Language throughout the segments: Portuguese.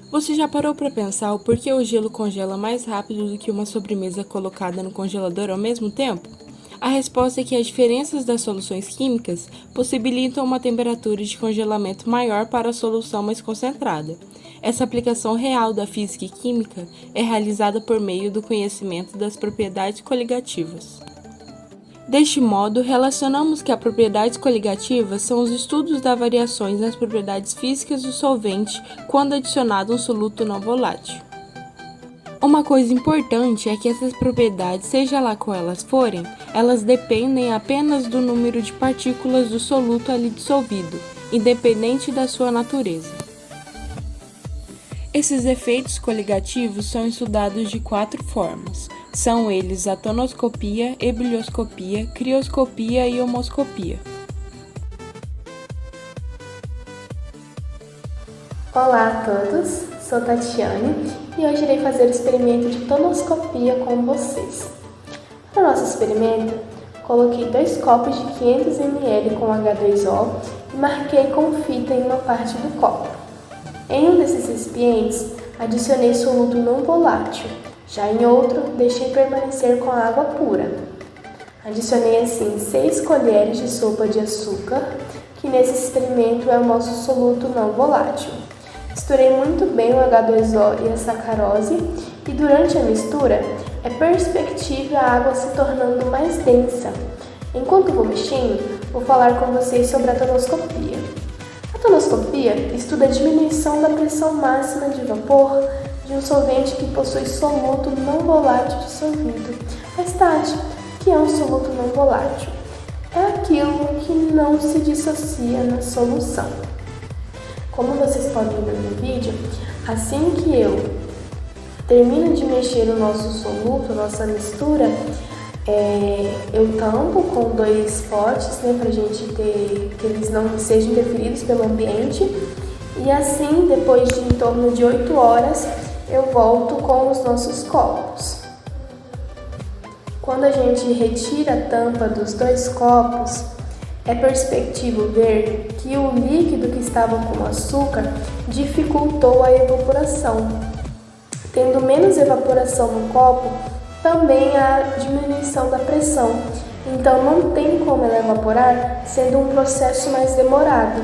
Você já parou para pensar o porquê o gelo congela mais rápido do que uma sobremesa colocada no congelador ao mesmo tempo? A resposta é que as diferenças das soluções químicas possibilitam uma temperatura de congelamento maior para a solução mais concentrada. Essa aplicação real da física e química é realizada por meio do conhecimento das propriedades coligativas. Deste modo, relacionamos que as propriedades coligativas são os estudos das variações nas propriedades físicas do solvente quando adicionado um soluto não volátil. Uma coisa importante é que essas propriedades, seja lá qual elas forem, elas dependem apenas do número de partículas do soluto ali dissolvido, independente da sua natureza. Esses efeitos coligativos são estudados de 4 formas. São eles a tonoscopia, ebullioscopia, crioscopia e homoscopia. Olá a todos, sou Tatiane e hoje irei fazer o experimento de tonoscopia com vocês. Para o nosso experimento, coloquei 2 copos de 500 ml com H2O e marquei com fita em uma parte do copo. Em um desses recipientes, adicionei soluto não volátil, já em outro, deixei permanecer com a água pura. Adicionei assim 6 colheres de sopa de açúcar, que nesse experimento é o nosso soluto não volátil. Misturei muito bem o H2O e a sacarose e durante a mistura é perceptível a água se tornando mais densa. Enquanto vou mexendo, vou falar com vocês sobre a tonoscopia. A tonoscopia estuda a diminuição da pressão máxima de vapor de um solvente que possui soluto não volátil dissolvido. Mas Tati, o que é um soluto não volátil? É aquilo que não se dissocia na solução. Como vocês podem ver no vídeo, assim que eu termino de mexer o nosso soluto, nossa mistura, eu tampo com 2 potes, para a gente ter que eles não sejam interferidos pelo ambiente. E assim, depois de em torno de 8 horas, eu volto com os nossos copos. Quando a gente retira a tampa dos 2 copos, é perceptível ver que o líquido que estava com açúcar dificultou a evaporação. Tendo menos evaporação no copo, também há diminuição da pressão, então não tem como ela evaporar, sendo um processo mais demorado.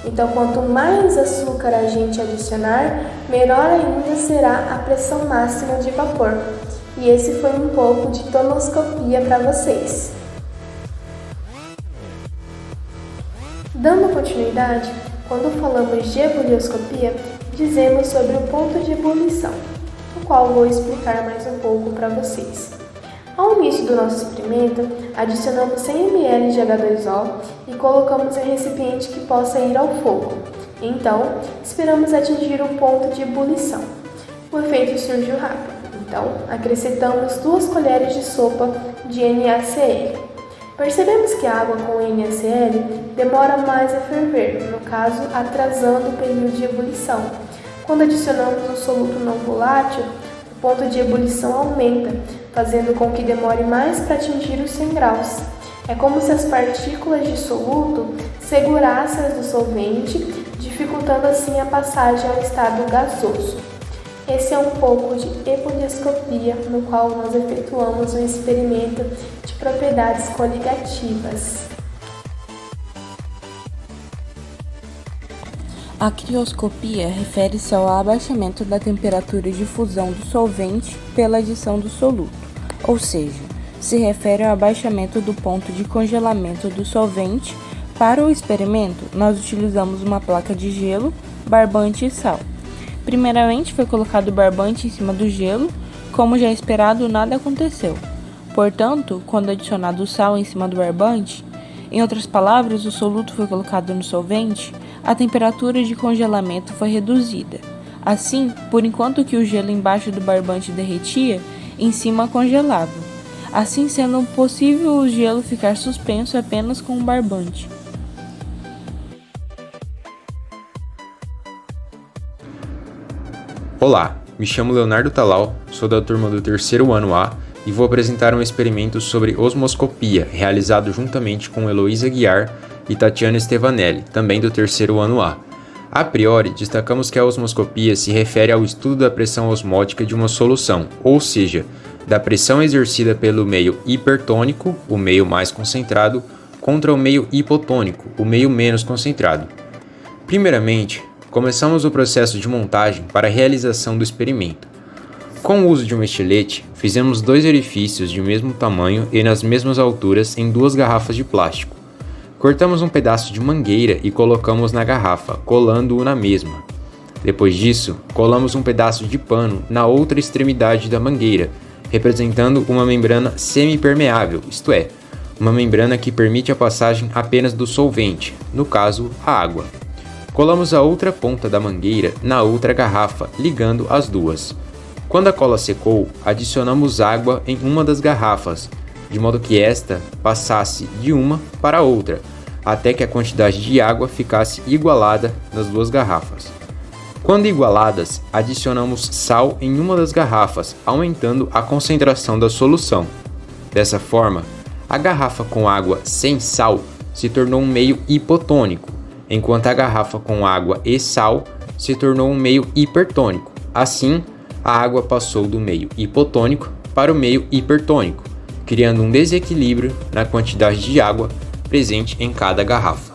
Então, quanto mais açúcar a gente adicionar, melhor ainda será a pressão máxima de vapor. E esse foi um pouco de tonoscopia para vocês. Dando continuidade, quando falamos de ebullioscopia, dizemos sobre o ponto de ebulição, o qual vou explicar mais um pouco para vocês. Ao início do nosso experimento, adicionamos 100 ml de H2O e colocamos em recipiente que possa ir ao fogo. Então, esperamos atingir o ponto de ebulição. O efeito surgiu rápido, então acrescentamos 2 colheres de sopa de NaCl. Percebemos que a água com NaCl demora mais a ferver, no caso, atrasando o período de ebulição. Quando adicionamos o soluto não volátil, o ponto de ebulição aumenta, fazendo com que demore mais para atingir os 100 graus. É como se as partículas de soluto segurassem as do solvente, dificultando assim a passagem ao estado gasoso. Esse é um pouco de ebullioscopia, no qual nós efetuamos um experimento de propriedades coligativas. A crioscopia refere-se ao abaixamento da temperatura de fusão do solvente pela adição do soluto, ou seja, se refere ao abaixamento do ponto de congelamento do solvente. Para o experimento, nós utilizamos uma placa de gelo, barbante e sal. Primeiramente foi colocado o barbante em cima do gelo, como já esperado, nada aconteceu. Portanto, quando adicionado o sal em cima do barbante, em outras palavras, o soluto foi colocado no solvente, a temperatura de congelamento foi reduzida. Assim, por enquanto que o gelo embaixo do barbante derretia, em cima congelava. Assim sendo possível o gelo ficar suspenso apenas com o barbante. Olá, me chamo Leonardo Talal, sou da turma do 3º ano A e vou apresentar um experimento sobre osmoscopia, realizado juntamente com Heloísa Guiar e Tatiana Stevanelli, também do 3º ano A. A priori, destacamos que a osmoscopia se refere ao estudo da pressão osmótica de uma solução, ou seja, da pressão exercida pelo meio hipertônico, o meio mais concentrado, contra o meio hipotônico, o meio menos concentrado. Primeiramente, começamos o processo de montagem para a realização do experimento. Com o uso de um estilete, fizemos 2 orifícios de mesmo tamanho e nas mesmas alturas em 2 garrafas de plástico. Cortamos um pedaço de mangueira e colocamos na garrafa, colando-o na mesma. Depois disso, colamos um pedaço de pano na outra extremidade da mangueira, representando uma membrana semipermeável, isto é, uma membrana que permite a passagem apenas do solvente, no caso, a água. Colamos a outra ponta da mangueira na outra garrafa, ligando as duas. Quando a cola secou, adicionamos água em uma das garrafas, de modo que esta passasse de uma para a outra, até que a quantidade de água ficasse igualada nas 2 garrafas. Quando igualadas, adicionamos sal em uma das garrafas, aumentando a concentração da solução. Dessa forma, a garrafa com água sem sal se tornou um meio hipotônico, enquanto a garrafa com água e sal se tornou um meio hipertônico. Assim, a água passou do meio hipotônico para o meio hipertônico, criando um desequilíbrio na quantidade de água presente em cada garrafa.